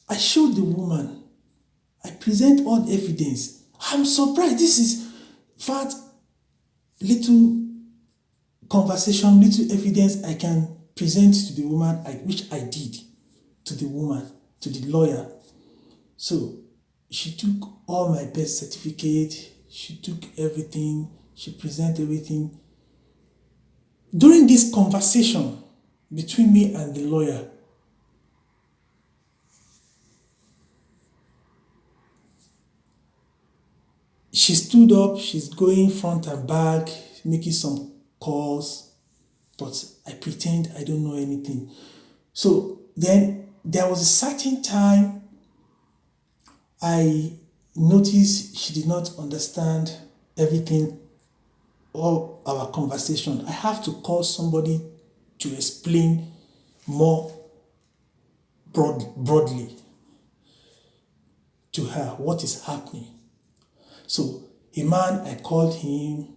I showed the woman. I present all the evidence. I'm surprised. This is fact, little conversation, little evidence I can present to the woman, which I did to the woman, to the lawyer. So she took all my birth certificate, she took everything, she presented everything. During this conversation between me and the lawyer, she stood up, she's going front and back, making some calls, but I pretend I don't know anything. So then there was a certain time I noticed she did not understand everything, all our conversation. I have to call somebody to explain more broadly to her what is happening. So a man, I called him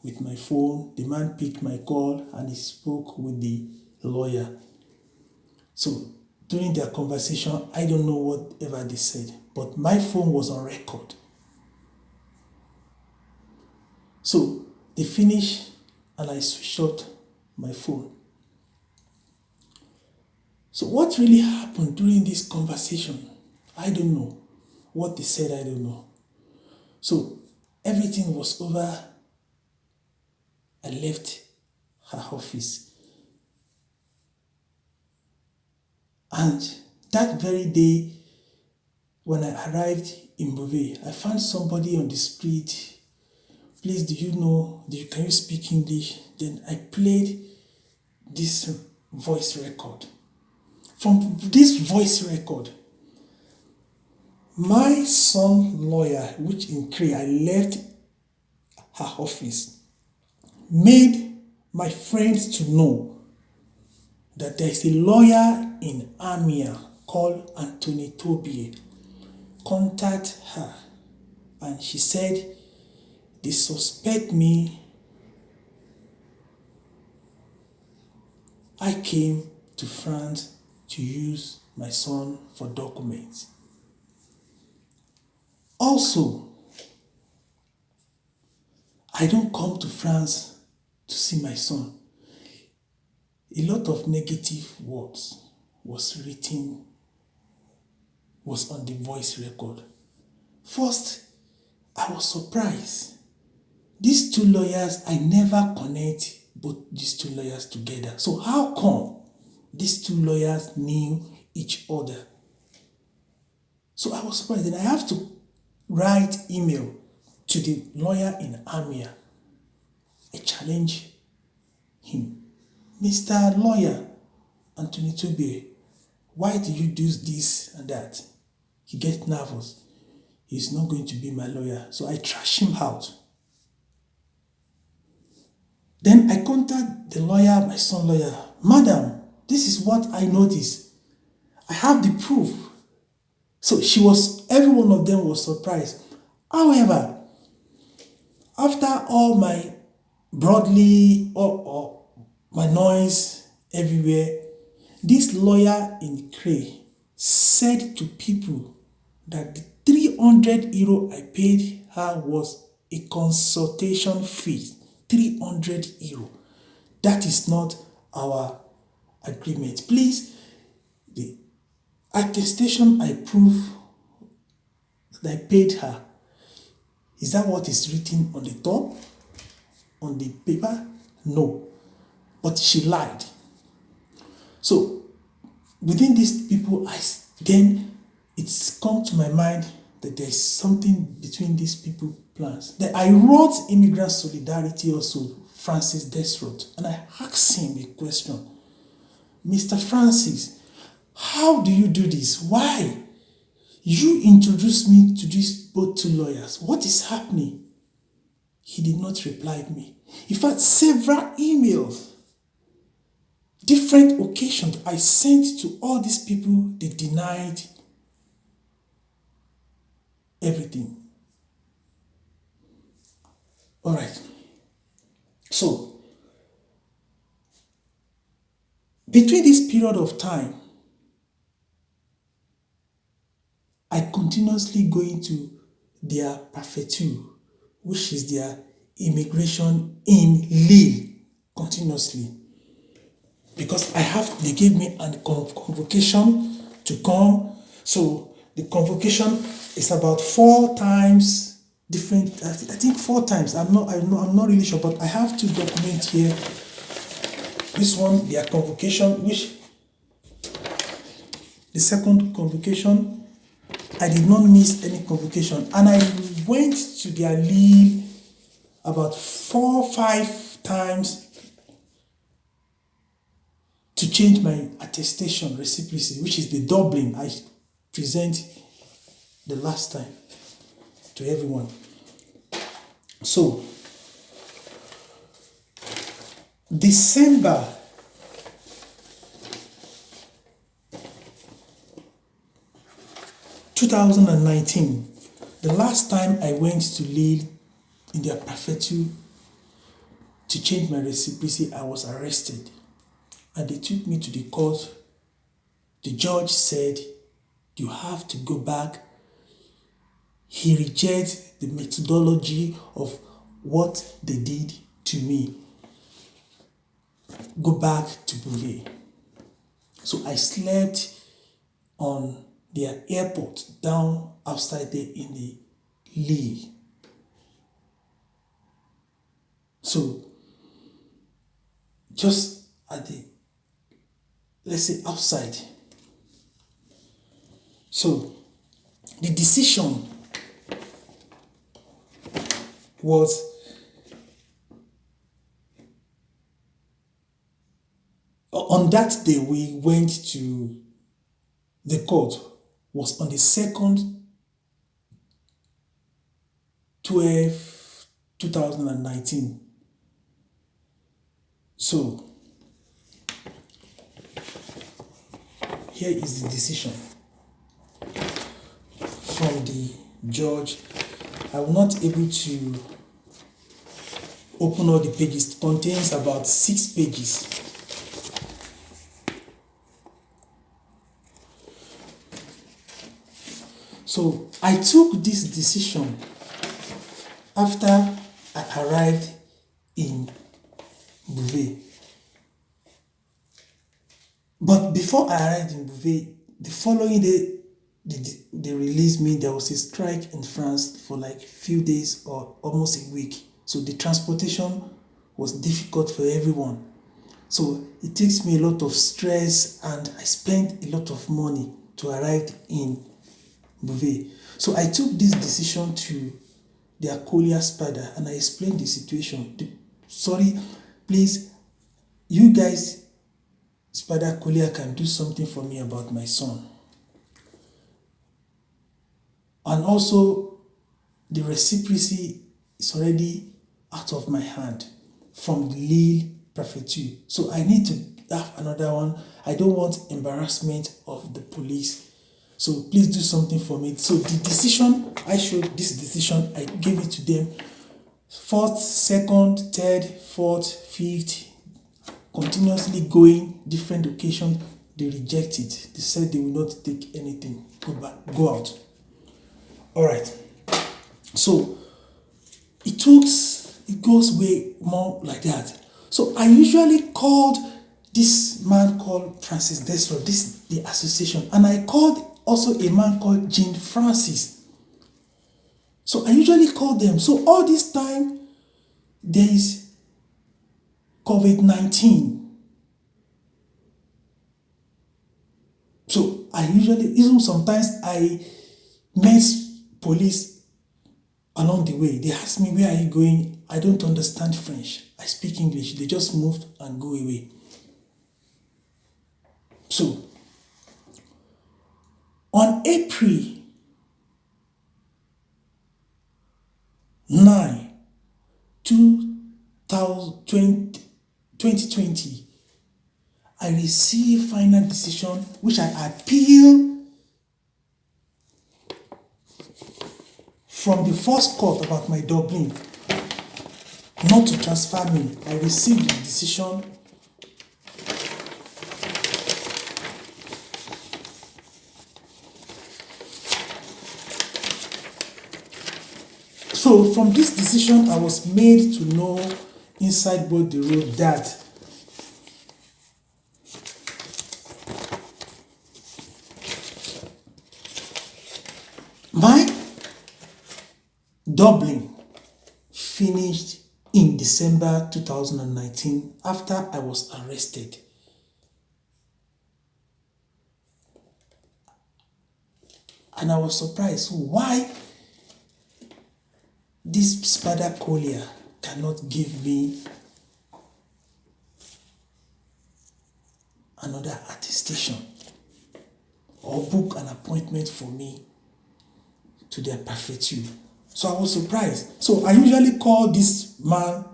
with my phone. The man picked my call and he spoke with the lawyer. So during their conversation, I don't know whatever they said, but my phone was on record. So they finished and I switched off my phone. So what really happened during this conversation? I don't know. What they said, I don't know. So everything was over. I left her office. And that very day, when I arrived in Beauvais, I found somebody on the street. Please, can you speak English? Then I played this voice record. From this voice record, my son lawyer, which in Cree, I left her office, made my friends to know that there is a lawyer in Amia called Anthony Tobie. Contact her, and she said they suspect me. I came to France to use my son for documents. Also, I don't come to France to see my son. A lot of negative words was on the voice record. First, I was surprised. These two lawyers, I never connect both these two lawyers together. So how come these two lawyers knew each other? So I was surprised. Then I have to write email to the lawyer in Amia. I challenge him. Mr. Lawyer, Anthony Tobie, why do you do this and that? He gets nervous. He's not going to be my lawyer. So I trash him out. Then I contact the lawyer, my son lawyer. Madam, this is what I noticed. I have the proof. So every one of them was surprised. However, after all my my noise everywhere, this lawyer in Cree said to people that the 300 euro I paid her was a consultation fee. 300 euro. That is not our agreement. Please, the attestation I prove that I paid her, is that what is written on the top, on the paper? No. But she lied. So, within these people, then it's come to my mind that there's something between these people plans. Then I wrote Immigrant Solidarity also, Francis Desrot, and I asked him a question. Mr. Francis, how do you do this? Why? You introduced me to these both two lawyers. What is happening? He did not reply to me. In fact, several emails, different occasions I sent to all these people, they denied everything. All right. So, between this period of time, I continuously going to their prefecture, which is their immigration in Lille, continuously. Because they gave me a convocation to come. So the convocation is about 4 times different. I think 4 times. I'm not really sure, but I have 2 documents here. This one, their convocation, which the second convocation, I did not miss any convocation, and I went to their Lille about 4-5 times to change my attestation reciprocity, which is the Dublin I present the last time to everyone. So, December 2019, the last time I went to Lille in their prefecture to change my reciprocity, I was arrested. And they took me to the court. The judge said, you have to go back. He rejects the methodology of what they did to me. Go back to Beauvais. So I slept on their airport down outside there in the Lille. So just at the, let's say, outside. So the decision was on that day we went to the court was on the 2nd 12 2019. So here is the decision from the judge. I was not able to open all the pages. It contains about 6 pages. So I took this decision after I arrived in Beauvais. But before I arrived in Beauvais, the following day, they released me. There was a strike in France for like a few days or almost a week. So the transportation was difficult for everyone. So it takes me a lot of stress, and I spent a lot of money to arrive in Beauvais. So I took this decision to their Collier Spada, and I explained the situation. Sorry, please, you guys, Spada Collier, can do something for me about my son. And also, the reciprocity is already out of my hand from the Lille prefecture. So I need to have another one. I don't want embarrassment of the police. So please do something for me. So the decision, I showed this decision, I gave it to them. 4th, 2nd, 3rd, 4th, 5th, continuously going, different occasions, they reject it. They said they will not take anything. Go back, go out. All right. So it goes way more like that. So I usually called this man called Francis Desro, the association, and I called also a man called Jean Francis. So I usually call them. So all this time, there is COVID-19. So I usually, even sometimes I met police along the way. They ask me, where are you going? I don't understand French. I speak English. They just moved and go away. So on April 9, 2020, I received final decision which I appeal from the first court about my Dublin, not to transfer me. I received the decision So from this decision, I was made to know inside both the road that my doubling finished in December 2019 after I was arrested. And I was surprised why this spider collier cannot give me another attestation or book an appointment for me to their perfectude. So I was surprised. So I usually call this man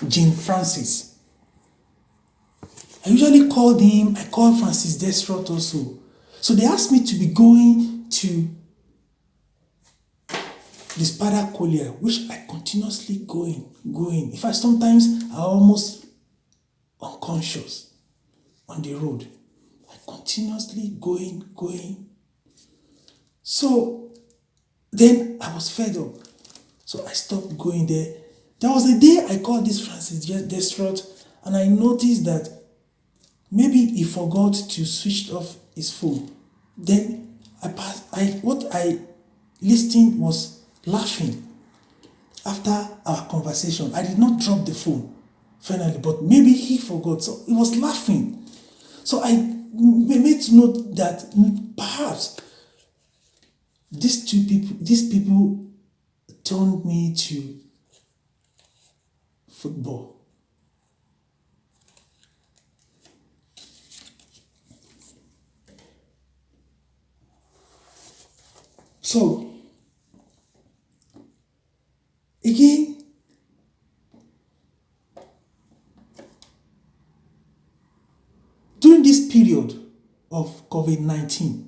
Jim Francis. I usually called him, I called Francis Desrot also. So they asked me to be going to the spider collier, which I continuously going. In fact, sometimes I almost unconscious on the road. I continuously going. So then I was fed up. So I stopped going there. There was a day I called this Francis Desrot and I noticed that maybe he forgot to switch off his phone. Then what I listened was laughing after our conversation. I did not drop the phone finally, but maybe he forgot. So he was laughing. So I made to note that perhaps these people turned me to football. So, again, during this period of COVID-19,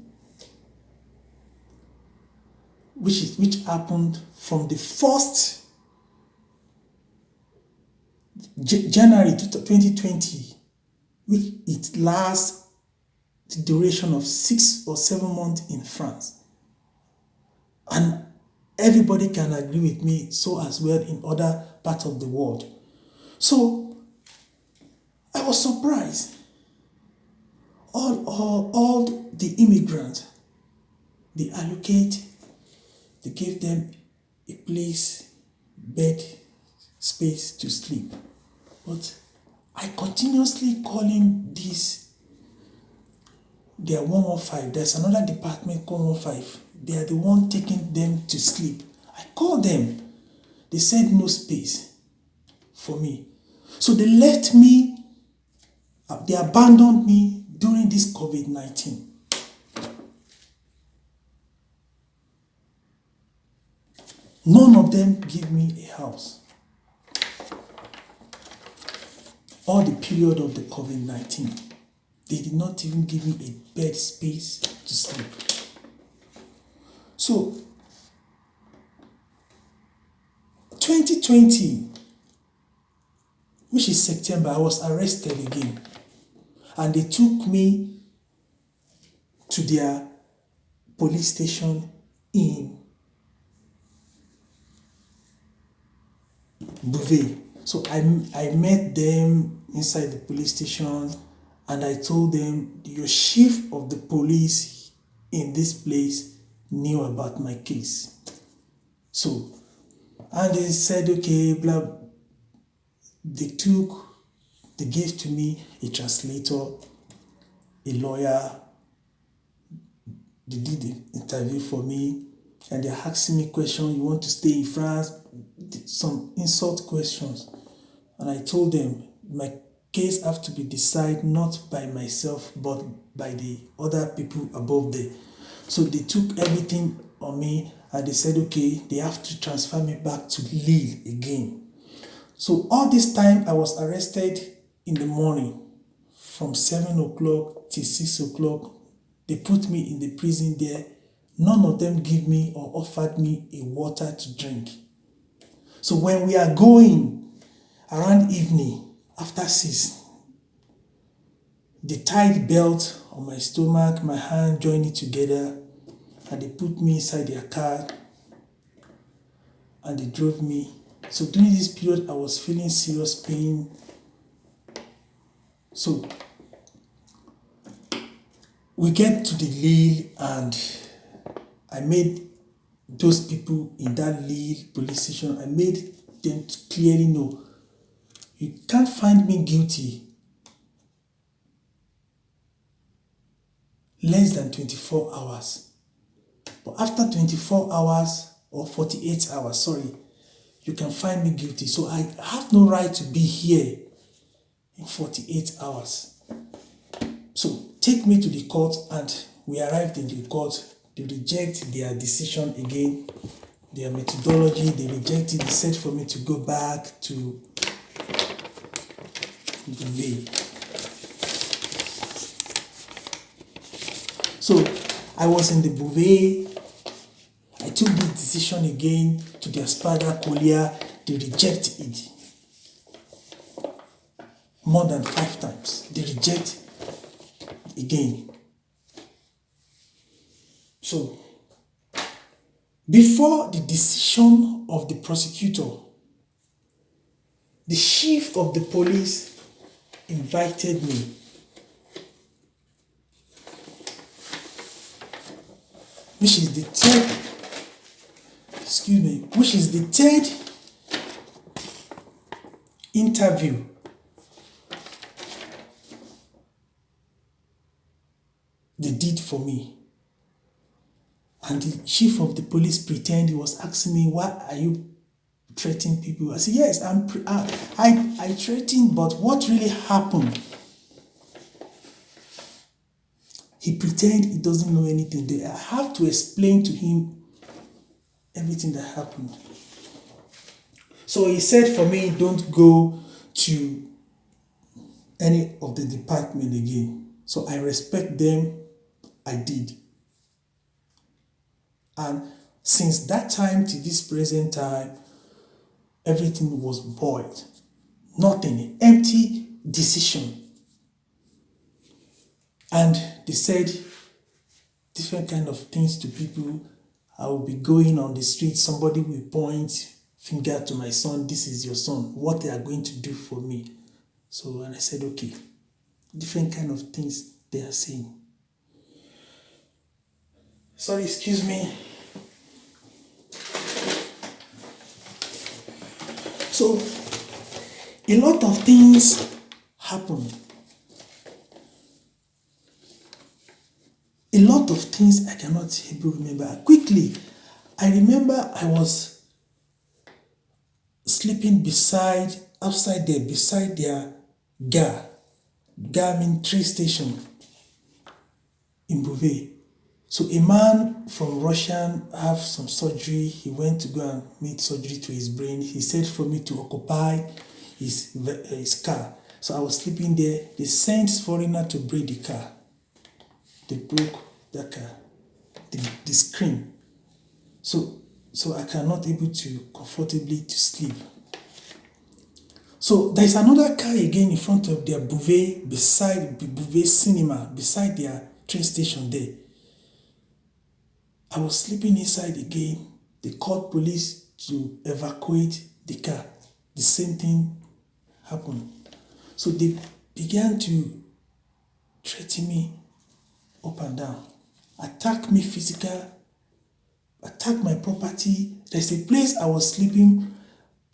which happened from the 1st January 2020, which it lasts the duration of 6 or 7 months in France. And everybody can agree with me so as well in other parts of the world. So I was surprised. All the immigrants, they give them a place, bed, space to sleep. But I continuously calling this, they are 115. There's another department called 115. They are the one taking them to sleep. I called them. They said no space for me. So they left me, they abandoned me during this COVID-19. None of them give me a house. All the period of the COVID-19, they did not even give me a bed space to sleep. So, 2020, which is September, I was arrested again. And they took me to their police station in Beauvais. So I met them inside the police station and I told them, your chief of the police in this place knew about my case. So, and they said, okay, blah. They gave to me a translator, a lawyer. They did the interview for me and they're asking me questions. You want to stay in France? Some insult questions. And I told them my case have to be decided not by myself but by the other people above there. So they took everything on me and they said, okay, they have to transfer me back to Lille again. So all this time I was arrested in the morning from 7 o'clock till 6 o'clock. They put me in the prison there. None of them gave me or offered me a water to drink. So when we are going around evening, after 6, they tied belt on my stomach, my hand, joined it together, and they put me inside their car. and they drove me. So during this period, I was feeling serious pain. So we get to the Lille, and I made those people in that Lille police station, I made them clearly know, you can't find me guilty less than 24 hours. But after 24 hours or 48 hours, sorry, you can find me guilty. So I have no right to be here in 48 hours. So take me to the court, and we arrived in the court. They reject their decision again, their methodology, they reject it. They said for me to go back to Beauvais. So I was in the Beauvais. I took this decision again to the Espada Collier. They reject it more than 5 times. They reject again. So before the decision of the prosecutor, the chief of the police invited me. Which is the third interview they did for me. And the chief of the police pretended he was asking me, why are you threatening people? I said, yes, I threatened, but what really happened? He pretended he doesn't know anything. I have to explain to him everything that happened. So he said for me, don't go to any of the department again. So I respect them. I did. And since that time to this present time, everything was void. Nothing, empty decision. And they said different kind of things to people. I will be going on the street, somebody will point finger to my son, this is your son, what they are going to do for me. So, and I said, okay, different kind of things they are saying. Sorry, excuse me. So, a lot of things happened. A lot of things I cannot able remember. Quickly, I remember I was sleeping outside there, beside their Garmin train station in Beauvais. So a man from Russia have some surgery. He went to go and make surgery to his brain. He said for me to occupy his car. So I was sleeping there. They sent foreigner to break the car. They broke that car, the screen. So I cannot able to comfortably to sleep. So there is another car again in front of their Beauvais, beside Beauvais Cinema, beside their train station there. I was sleeping inside again. They called police to evacuate the car. The same thing happened. So they began to threaten me up and down, attack me physically, attack my property. There's a place I was sleeping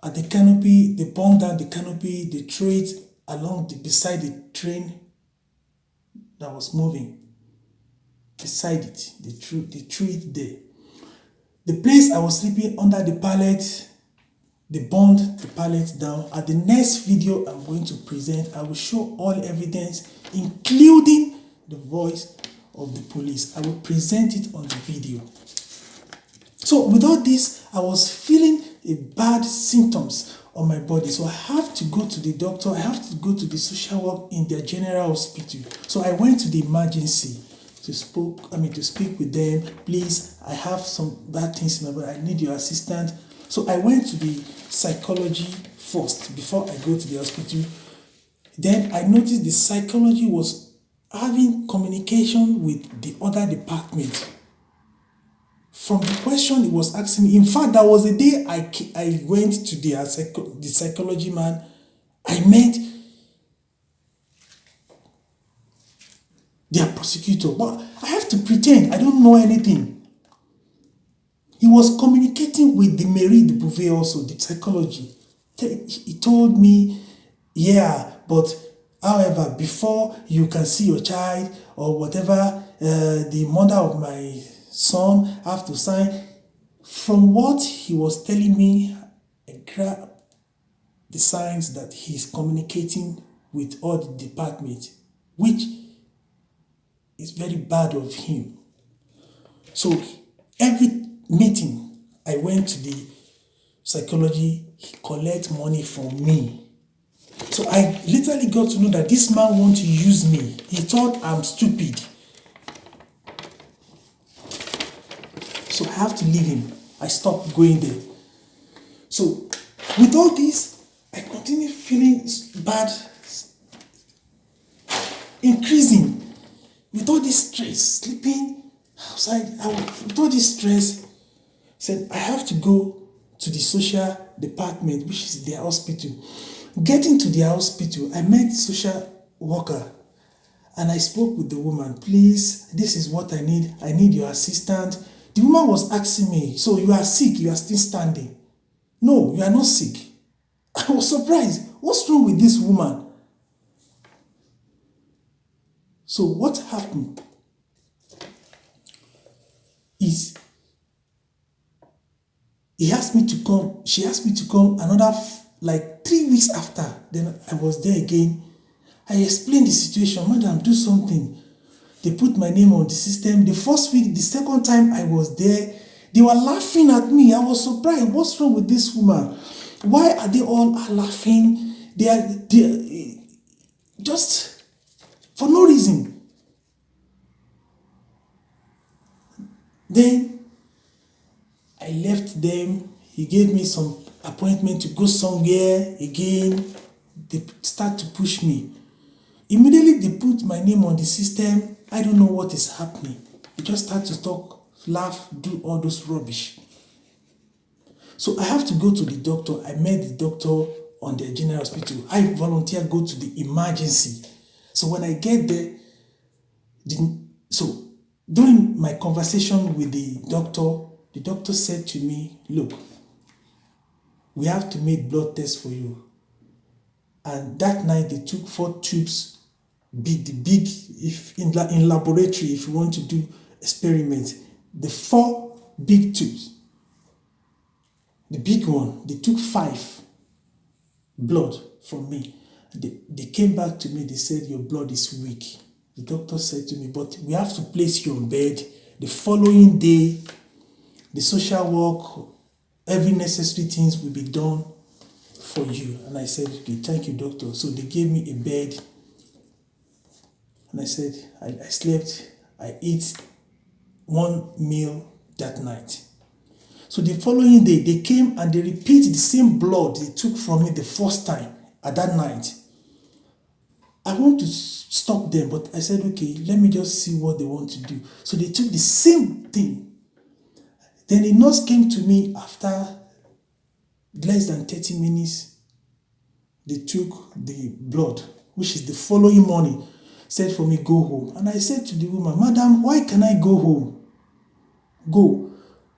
at the canopy. They burned down the canopy. They threw it beside the train that was moving. Beside it, they threw it there. The place I was sleeping under the pallet, they burned the pallet down. At the next video I'm going to present, I will show all evidence, including the voice of the police. I will present it on the video. So with all this, I was feeling a bad symptoms on my body. So I have to go to the doctor. I have to go to the social work in their general hospital. So I went to the emergency to speak with them. Please, I have some bad things in my body. I need your assistance. So I went to the psychology first before I go to the hospital. Then I noticed the psychology was having communication with the other department from the question he was asking me, in fact, that was the day I went to the psychology man. I met their prosecutor, but I have to pretend I don't know anything. He was communicating with the Mairie de Beauvais also, the psychology. He told me, yeah, but however, before you can see your child or whatever, the mother of my son have to sign. From what he was telling me, I grabbed the signs that he's communicating with all the departments, which is very bad of him. So every meeting I went to the psychology, he collects money from me. So I literally got to know that this man wants to use me. He thought I'm stupid. So I have to leave him. I stopped going there. So with all this, I continue feeling bad, increasing. With all this stress, sleeping outside, with all this stress, said I have to go to the social department, which is their hospital. Getting to their hospital, I met social worker and I spoke with the woman. Please, this is what I need. I need your assistant. The woman was asking me, so you are sick, you are still standing. No, you are not sick. I was surprised. What's wrong with this woman? So what happened is she asked me to come another like 3 weeks after. Then I was there again. I explained the situation. Madam, do something. They put my name on the system. The first week, the second time I was there, they were laughing at me. I was surprised. What's wrong with this woman? Why are they all laughing? They are just for no reason. Then I left them. He gave me some appointment to go somewhere again. They start to push me. Immediately they put my name on the system. I don't know what is happening. They just start to talk, laugh, do all those rubbish. So I have to go to the doctor. I met the doctor on the general hospital. I volunteer go to the emergency. So when I get there, during my conversation with the doctor said to me, look, we have to make blood tests for you. And that night they took 4 tubes, if in laboratory, if you want to do experiments, the 4 big tubes, the big one, they took 5 blood from me. They came back to me, they said, your blood is weak. The doctor said to me, but we have to place you on bed. The following day, the social work, every necessary things will be done for you. And I said, okay, thank you, doctor. So they gave me a bed. And I said, I slept, I ate 1 meal that night. So the following day, they came and they repeated the same blood they took from me the first time at that night. I want to stop them, but I said, okay, let me just see what they want to do. So they took the same thing. Then the nurse came to me after less than 30 minutes. They took the blood, which is the following morning, said for me, go home. And I said to the woman, madam, why can I go home? Go.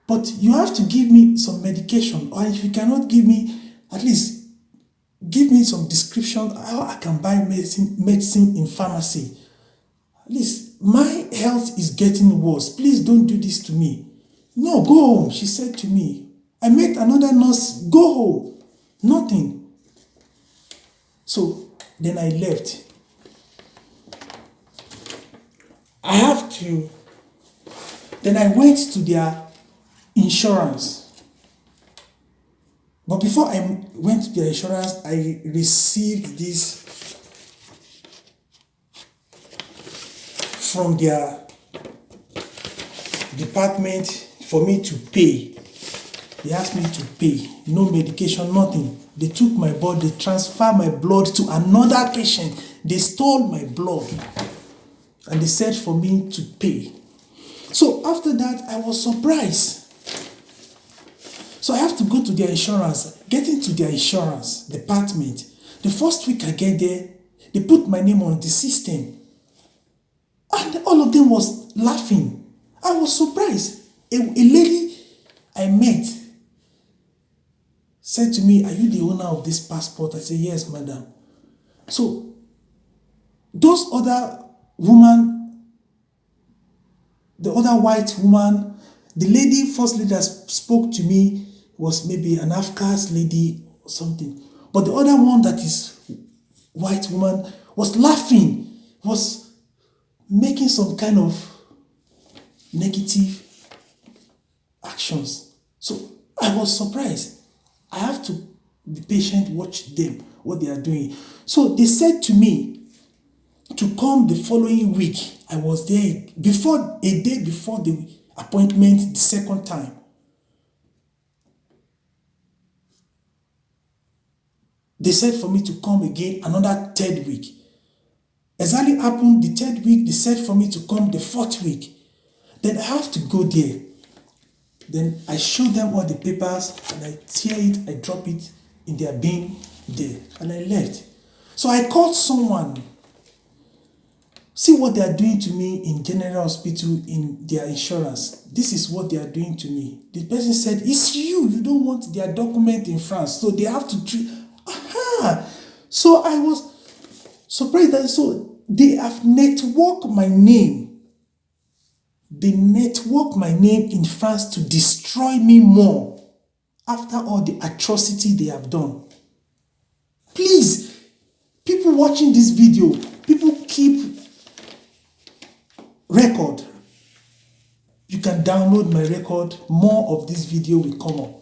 But you have to give me some medication, or if you cannot give me, at least give me some description how I can buy medicine in pharmacy. At least my health is getting worse. Please don't do this to me. No, go home, she said to me. I met another nurse, go home. Nothing. So then I left. Then I went to their insurance. But before I went to their insurance, I received this from their department for me to pay. They asked me to pay. No medication, nothing. They took my blood, they transferred my blood to another patient. They stole my blood. And they said for me to pay. So after that, I was surprised. So I have to go to their insurance. Getting to their insurance department, the first week I get there, they put my name on the system. And all of them was laughing. I was surprised. A lady I met said to me, "Are you the owner of this passport?" I said, "Yes, madam." So those other woman, the other white woman, the lady, first lady that spoke to me was maybe an Afghan lady or something. But the other one that is white woman was laughing, was making some kind of negative actions. So I was surprised. I have to be patient, watch them, what they are doing. So they said to me to come the following week. I was there before, a day before the appointment, the second time. They said for me to come again another third week. Exactly happened the third week. They said for me to come the fourth week. Then I have to go there. Then I show them all the papers and I tear it, I drop it in their bin there, and I left. So I called someone. See what they are doing to me in General Hospital in their insurance. This is what they are doing to me. The person said, "It's you. You don't want their document in France, so they have to treat." Aha! So I was surprised that so they have networked my name. They networked my name in France to destroy me more after all the atrocity they have done. Please, people watching this video, people keep record. You can download my record. More of this video will come up.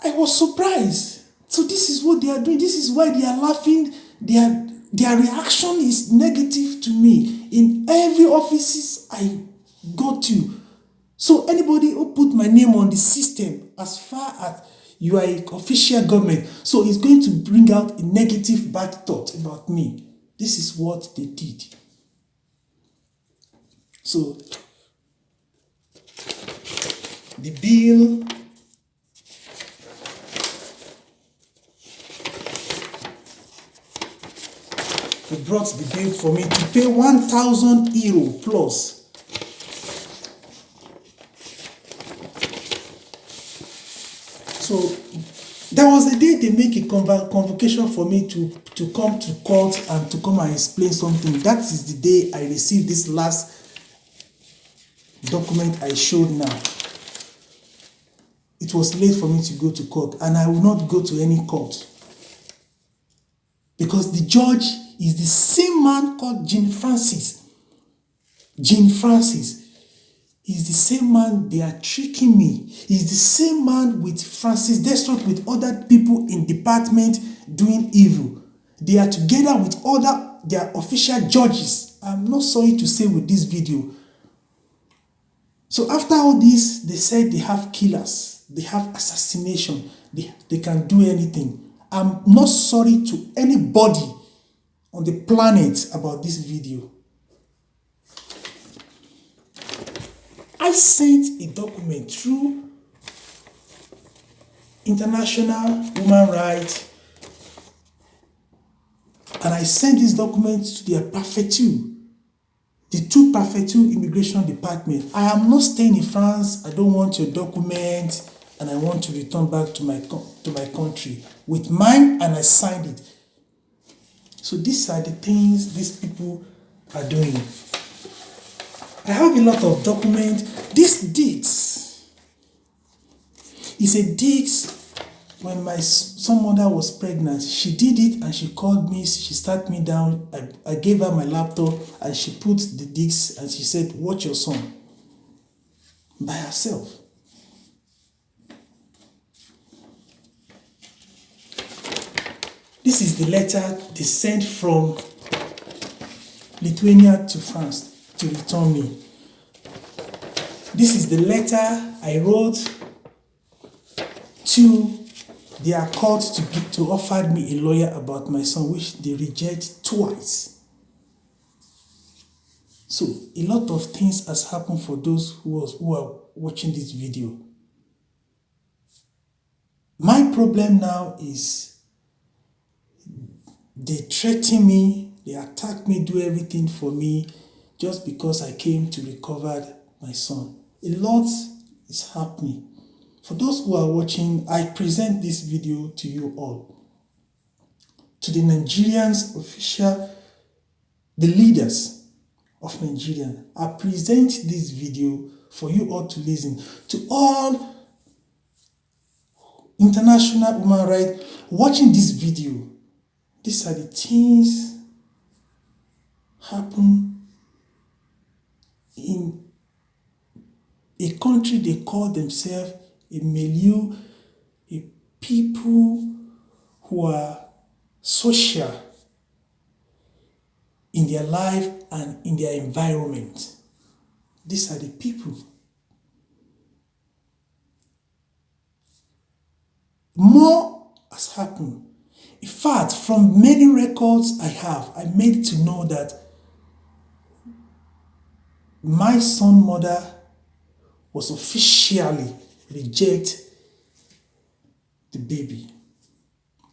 I was surprised. So this is what they are doing. This is why they are laughing. Their reaction is negative to me in every offices I go to. So anybody who put my name on the system, as far as you are an official government, so it's going to bring out a negative bad thought about me. This is what they did. So the bill, they brought the bill for me to pay 1,000 euro plus. So there was a day they make a convocation for me to come to court and to come and explain something. That is the day I received this last document I showed now. It was late for me to go to court, and I will not go to any court because the judge is the same man called Jean Francis. Jean Francis is the same man they are tricking me. He's the same man with Francis Destrott, with other people in department doing evil. They are together with other their official judges. I'm not sorry to say with this video. So after all this, they said they have killers, they have assassination, they can do anything. I'm not sorry to anybody on the planet about this video. I sent a document through International Human Rights, and I sent this document to their Prefecture, the two Prefecture Immigration Department. I am not staying in France. I don't want your document, and I want to return back to my country with mine, and I signed it. So these are the things these people are doing. I have a lot of documents. This dates is a date when my son mother was pregnant. She did it and she called me. She sat me down. I gave her my laptop and she put the discs and she said, "Watch your son," by herself. This is the letter they sent from Lithuania to France to return me. This is the letter I wrote to their court to offer me a lawyer about my son, which they reject twice. So a lot of things has happened for those who are watching this video. My problem now is they threaten me, they attack me, do everything for me just because I came to recover my son. A lot is happening. For those who are watching, I present this video to you all. To the Nigerians official, the leaders of Nigeria, I present this video for you all to listen. To all international human rights watching this video, these are the things happen in a country they call themselves a milieu, a people who are social in their life and in their environment. These are the people. More has happened. In fact, from many records I made to know that my son's mother was officially reject the baby,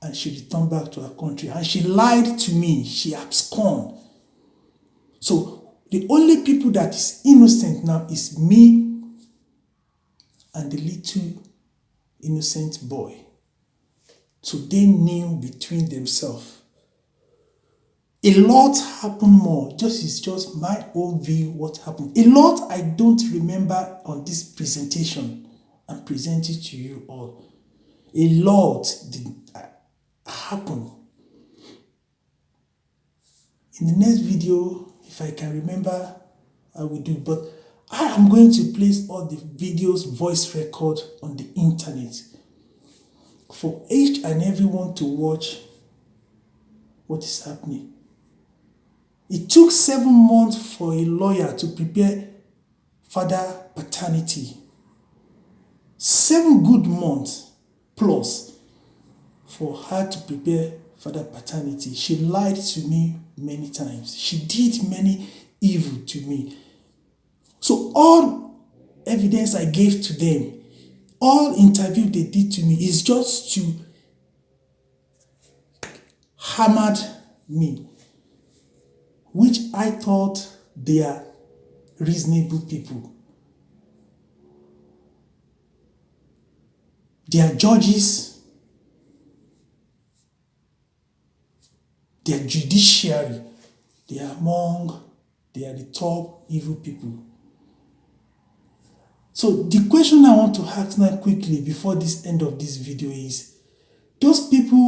and she returned back to her country, and she lied to me. She absconded. So the only people that is innocent now is me and the little innocent boy. So they knew between themselves. A lot happened more. It's just my own view what happened. A lot I don't remember on this presentation and present it to you all. A lot did happen. In the next video, if I can remember, I will do. But I am going to place all the videos, voice record on the internet for each and everyone to watch what is happening. It took 7 months for a lawyer to prepare father paternity. 7 good months plus for her to prepare father paternity. She lied to me many times. She did many evil to me. So all evidence I gave to them, all interview they did to me is just to hammer me, which I thought they are reasonable people. They are judges, they are judiciary, they are the top evil people. So the question I want to ask now quickly before this end of this video is, those people